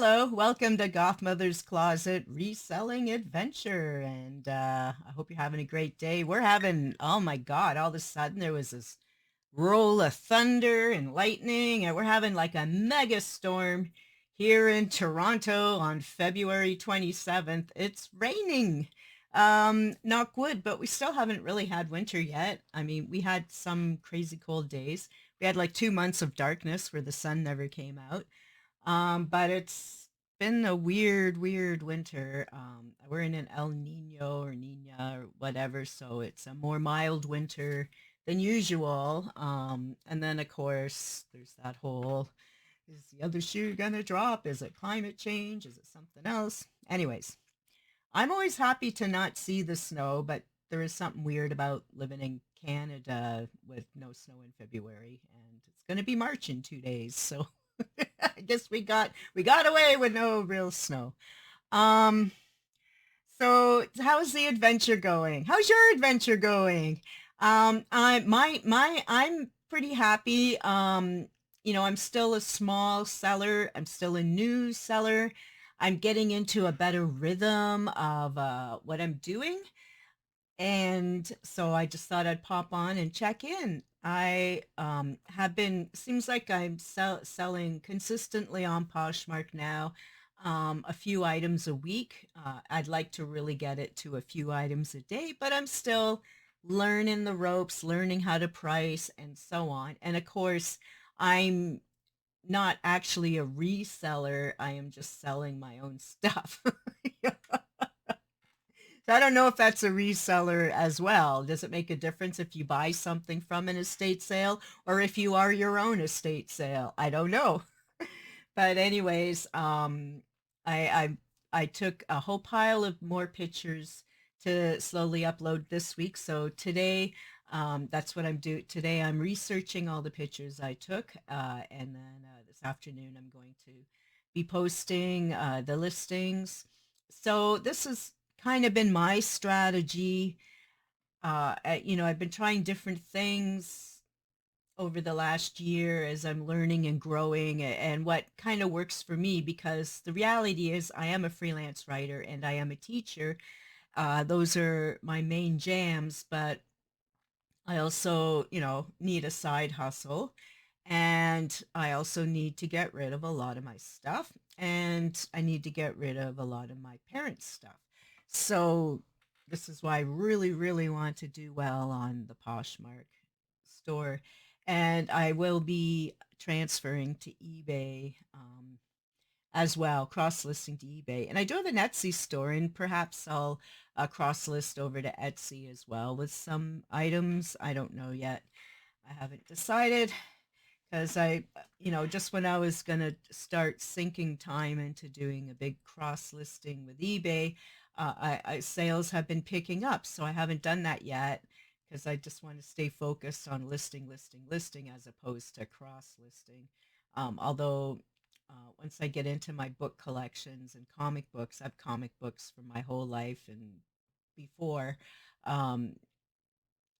Hello, welcome to Gothmother's Closet Reselling Adventure. And I hope you're having a great day. We're having, oh my God, all of a sudden there was this roll of thunder and lightning, and we're having like a mega storm here in Toronto on February 27th. It's raining. Knock wood, but we still haven't really had winter yet. I mean, we had some crazy cold days. We had like 2 months of darkness where the sun never came out. But it's been a weird, weird winter. We're in an El Nino or Nina or whatever, so it's a more mild winter than usual. And then of course there's that whole, is the other shoe gonna drop? Is it climate change? Is it something else? Anyways, I'm always happy to not see the snow, but there is something weird about living in Canada with no snow in February, and it's gonna be March in 2 days, so I guess we got away with no real snow. Um, so how's the adventure going? How's your adventure going? I'm pretty happy. I'm still a small seller. I'm still a new seller. I'm getting into a better rhythm of what I'm doing. And so I just thought I'd pop on and check in. I have been, seems like I'm selling consistently on Poshmark now, a few items a week. I'd like to really get it to a few items a day, but I'm still learning the ropes, learning how to price and so on. And of course, I'm not actually a reseller. I am just selling my own stuff. So I don't know if that's a reseller as well. Does it make a difference if you buy something from an estate sale or if you are your own estate sale? I don't know. But anyways, I I took a whole pile of more pictures to slowly upload this week. So today, that's what I'm doing. Today I'm researching all the pictures I took, and then this afternoon I'm going to be posting the listings. So this has kind of been my strategy. I've been trying different things over the last year as I'm learning and growing and what kind of works for me, because the reality is I am a freelance writer and I am a teacher. Those are my main jams, but I also, need a side hustle, and I also need to get rid of a lot of my stuff, and I need to get rid of a lot of my parents' stuff. So this is why I really, really want to do well on the Poshmark store, and I will be transferring to eBay as well, cross-listing to eBay. And I do have an Etsy store, and perhaps I'll cross-list over to Etsy as well with some items. I don't know yet. I haven't decided because just when I was going to start sinking time into doing a big cross-listing with eBay, sales have been picking up. So I haven't done that yet because I just want to stay focused on listing, listing, listing as opposed to cross-listing. Although once I get into my book collections and comic books, I have comic books for my whole life and before. Um,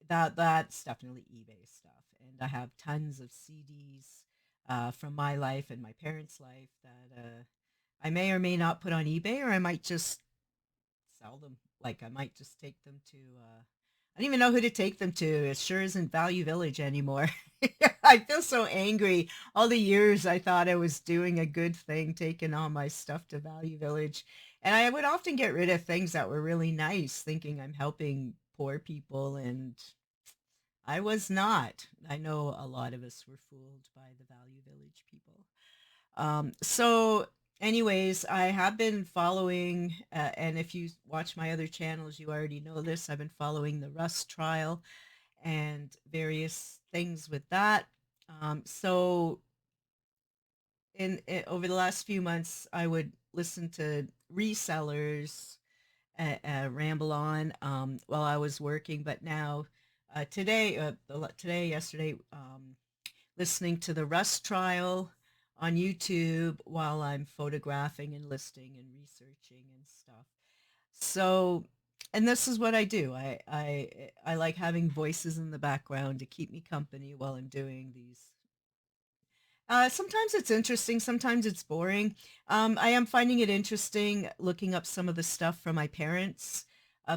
that's definitely eBay stuff, and I have tons of CDs from my life and my parents' life that I may or may not put on eBay, or I might just sell them. Like I might just take them to I don't even know who to take them to. It sure isn't Value Village anymore. I feel so angry. All the years I thought I was doing a good thing, taking all my stuff to Value Village. And I would often get rid of things that were really nice, thinking I'm helping poor people, and I was not. I know a lot of us were fooled by the Value Village people. So anyways, I have been following, and if you watch my other channels, you already know this. I've been following the Rust trial and various things with that. So over the last few months, I would listen to resellers ramble on while I was working, but now yesterday, listening to the Rust trial on YouTube while I'm photographing and listing and researching and stuff. So, and this is what I do. I like having voices in the background to keep me company while I'm doing these Sometimes it's interesting, sometimes it's boring. I am finding it interesting looking up some of the stuff from my parents'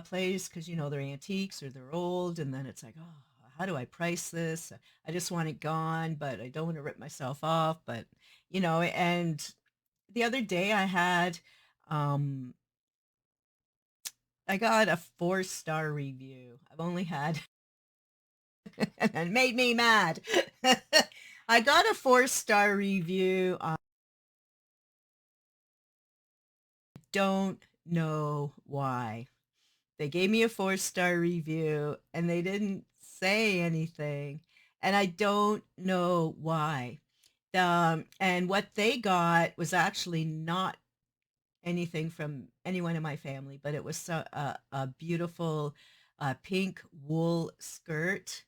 place because you know they're antiques or they're old, and then it's like, oh, how do I price this? I just want it gone, but I don't want to rip myself off. But you know, and the other day um, I got a 4-star review. I've only had, and it made me mad. I got a 4-star review. Don't know why. They gave me a 4-star review and they didn't say anything. And I don't know why. And what they got was actually not anything from anyone in my family, but it was a beautiful pink wool skirt,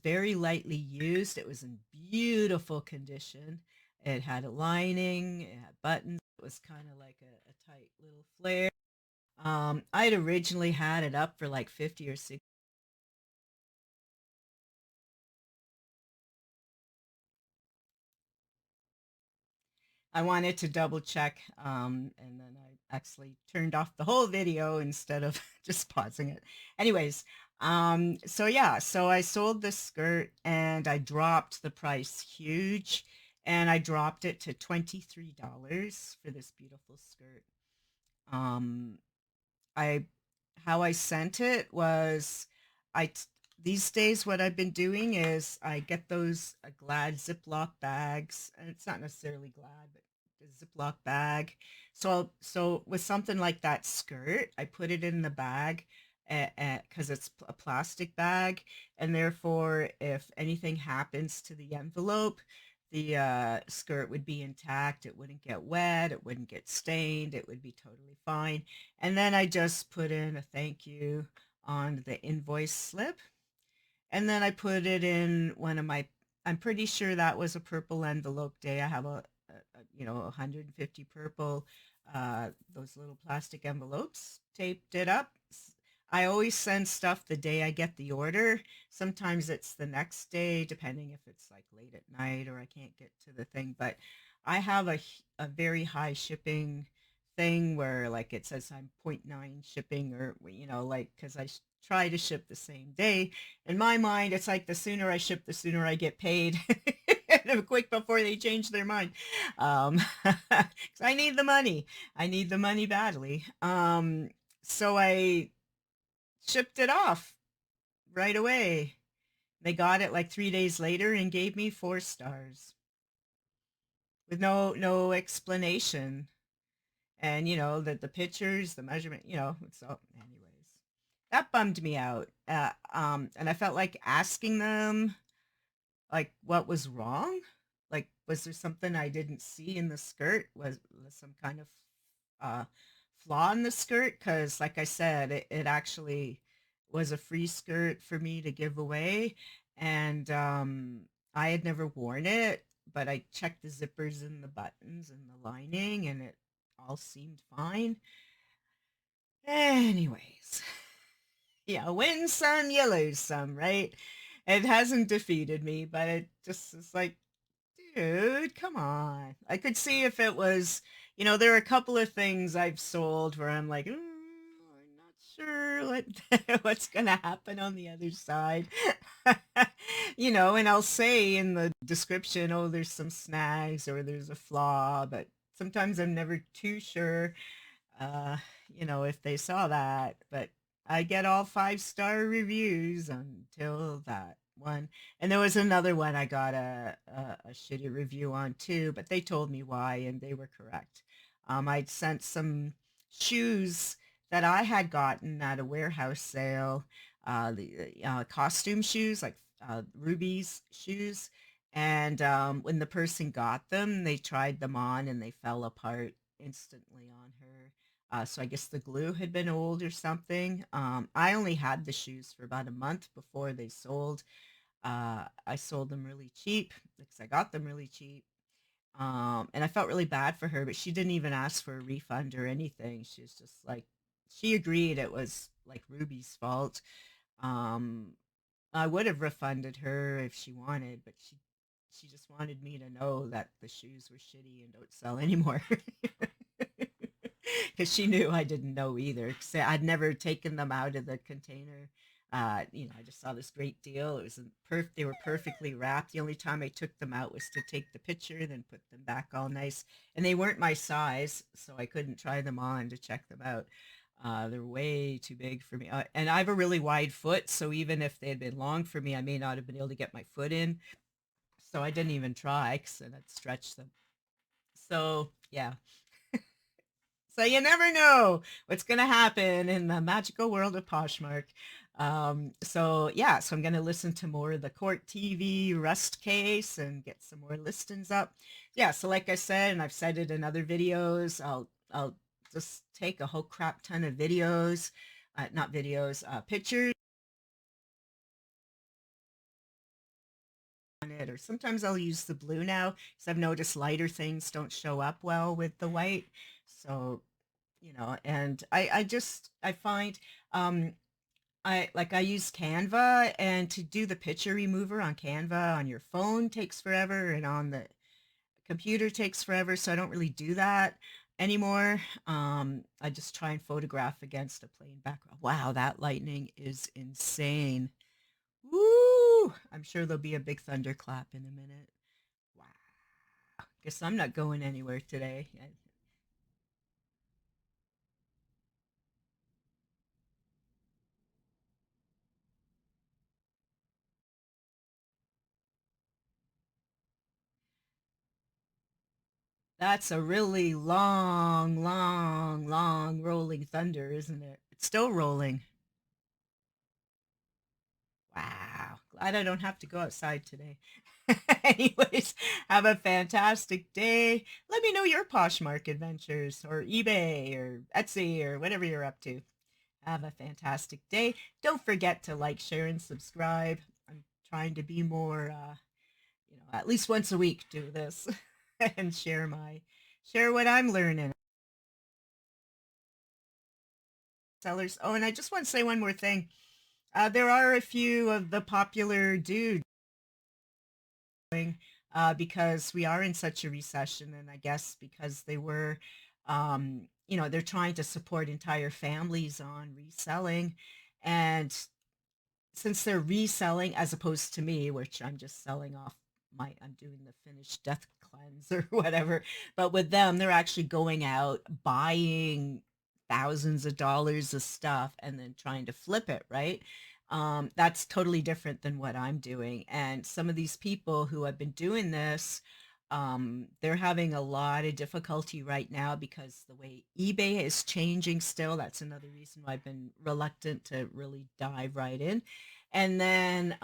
very lightly used. It was in beautiful condition. It had a lining, it had buttons. It was kind of like a tight little flare. I'd originally had it up for like 50 or 60. I wanted to double check, and then I actually turned off the whole video instead of just pausing it. Anyways, so yeah, so I sold this skirt and I dropped the price huge, and I dropped it to $23 for this beautiful skirt. Um, I how I sent it was I t- these days what I've been doing is I get those Glad Ziploc bags, and it's not necessarily Glad, but the Ziploc bag. So with something like that skirt, I put it in the bag because it's a plastic bag, and therefore if anything happens to the envelope, the skirt would be intact. It wouldn't get wet. It wouldn't get stained. It would be totally fine. And then I just put in a thank you on the invoice slip. And then I put it in one of my, I'm pretty sure that was a purple envelope day. I have you know, 150 purple, those little plastic envelopes, taped it up. I always send stuff the day I get the order. Sometimes it's the next day, depending if it's like late at night or I can't get to the thing. But I have a very high shipping thing where like it says I'm point 0.9 shipping, or you know, like because try to ship the same day. In my mind, it's like the sooner I ship, the sooner I get paid. Quick before they change their mind. 'Cause I need the money. I need the money badly. So I shipped it off right away. They got it like 3 days later and gave me 4 stars with no explanation. And you know that the pictures, the measurement, you know. So, anyways, that bummed me out. And I felt like asking them like what was wrong. Like, was there something I didn't see in the skirt? Was some kind of uh, flaw in the skirt? Because, like I said, it actually was a free skirt for me to give away, and I had never worn it, but I checked the zippers and the buttons and the lining, and it all seemed fine. Anyways, yeah, win some, you lose some, right? It hasn't defeated me, but it just is like, dude, come on. I could see if it was, you know, there are a couple of things I've sold where I'm like, I'm not sure what's gonna happen on the other side. You know, and I'll say in the description, oh, there's some snags or there's a flaw, but sometimes I'm never too sure, uh, you know, if they saw that. But I get all 5-star reviews until that one. And there was another one I got a shitty review on too, but they told me why and they were correct. I'd sent some shoes that I had gotten at a warehouse sale, the costume shoes, like Ruby's shoes. And when the person got them, they tried them on and they fell apart instantly on her. So I guess the glue had been old or something. I only had the shoes for about a month before they sold. I sold them really cheap because I got them really cheap. And I felt really bad for her, but she didn't even ask for a refund or anything. She was just like, she agreed it was like Ruby's fault. Um, I would have refunded her if she wanted, but she She just wanted me to know that the shoes were shitty and don't sell anymore. Because she knew I didn't know either. 'Cause I'd never taken them out of the container. I just saw this great deal. It was they were perfectly wrapped. The only time I took them out was to take the picture, then put them back all nice. And they weren't my size, so I couldn't try them on to check them out. They're way too big for me. And I have a really wide foot, so even if they had been long for me, I may not have been able to get my foot in. So I didn't even try because I'd stretch them. So yeah, so you never know what's going to happen in the magical world of Poshmark. So yeah, so I'm going to listen to more of the court TV Rust case and get some more listings up. Yeah, so like I said, and I've said it in other videos, I'll just take a whole crap ton of videos, not videos, pictures on it, or sometimes I'll use the blue now because I've noticed lighter things don't show up well with the white. So and I find um I use Canva, and to do the picture remover on Canva on your phone takes forever, and on the computer takes forever, so I don't really do that anymore. I just try and photograph against a plain background. Wow, that lightning is insane. Woo! I'm sure there'll be a big thunderclap in a minute. Wow. Guess I'm not going anywhere today. That's a really long, long, long rolling thunder, isn't it? It's still rolling. Wow. Glad I don't have to go outside today. Anyways, have a fantastic day. Let me know your Poshmark adventures, or eBay or Etsy or whatever you're up to. Have a fantastic day. Don't forget to like, share, and subscribe. I'm trying to be more, at least once a week do this and share what I'm learning. Sellers. Oh, and I just want to say one more thing. There are a few of the popular dudes because we are in such a recession, and I guess because they're trying to support entire families on reselling, and since they're reselling as opposed to me, which I'm just selling off I'm doing the finished death cleanse or whatever. But with them, they're actually going out buying thousands of dollars of stuff and then trying to flip it, right? That's totally different than what I'm doing. And some of these people who have been doing this, they're having a lot of difficulty right now because the way eBay is changing still. That's another reason why I've been reluctant to really dive right in. And then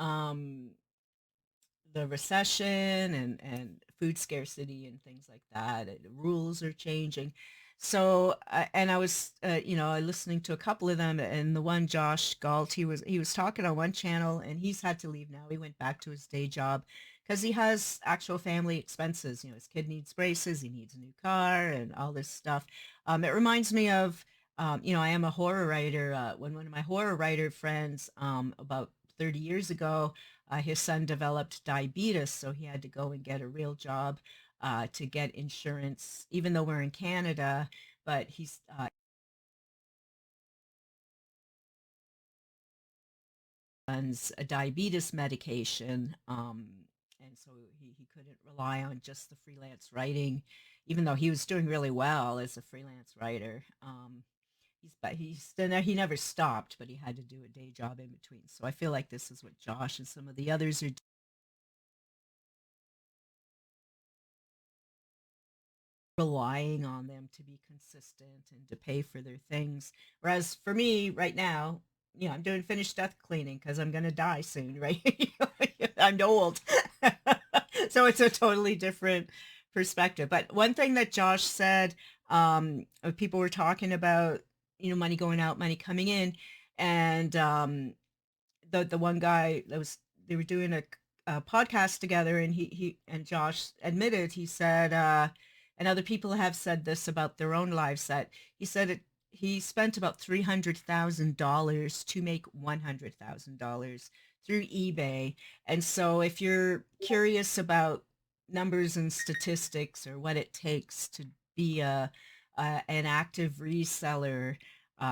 the recession and food scarcity and things like that. The rules are changing. So, and I was, listening to a couple of them, and the one Josh Galt, he was talking on one channel, and he's had to leave now. He went back to his day job because he has actual family expenses. His kid needs braces, he needs a new car, and all this stuff. It reminds me of, I am a horror writer. When one of my horror writer friends, about 30 years ago, his son developed diabetes, so he had to go and get a real job to get insurance, even though we're in Canada, but he's son's a diabetes medication, and so he couldn't rely on just the freelance writing, even though he was doing really well as a freelance writer. He never stopped, but he had to do a day job in between. So I feel like this is what Josh and some of the others are relying on them to be consistent and to pay for their things. Whereas for me right now, I'm doing finished death cleaning because I'm going to die soon, right? I'm old. So it's a totally different perspective. But one thing that Josh said, people were talking about, money going out, money coming in. And the one guy they were doing a podcast together, and he and Josh admitted, he said, and other people have said this about their own lives, that he said he spent about $300,000 to make $100,000 through eBay. And so if you're curious about numbers and statistics or what it takes to be an active reseller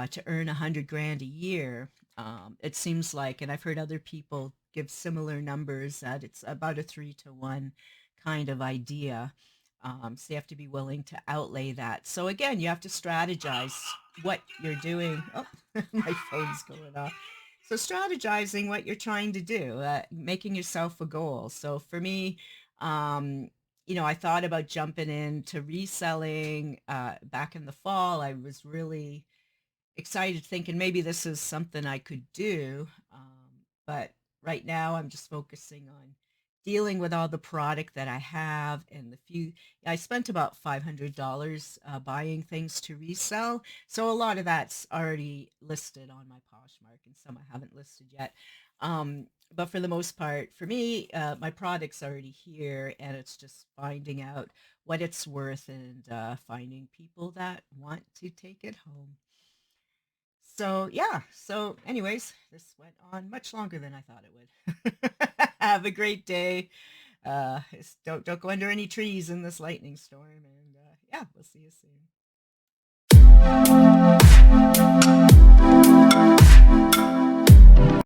to earn 100 grand a year, it seems like, and I've heard other people give similar numbers, that it's about a 3 to 1 kind of idea. So you have to be willing to outlay that. So again, you have to strategize what you're doing. Oh, my phone's going off. So strategizing what you're trying to do, making yourself a goal. So for me, um, I thought about jumping into reselling back in the fall. I was really excited, thinking maybe this is something I could do. But right now, I'm just focusing on dealing with all the product that I have and the few. I spent about $500 buying things to resell, so a lot of that's already listed on my Poshmark, and some I haven't listed yet. But for the most part, for me, my product's already here, and it's just finding out what it's worth and finding people that want to take it home. So yeah. So anyways, this went on much longer than I thought it would. Have a great day. Don't go under any trees in this lightning storm. And yeah, we'll see you soon.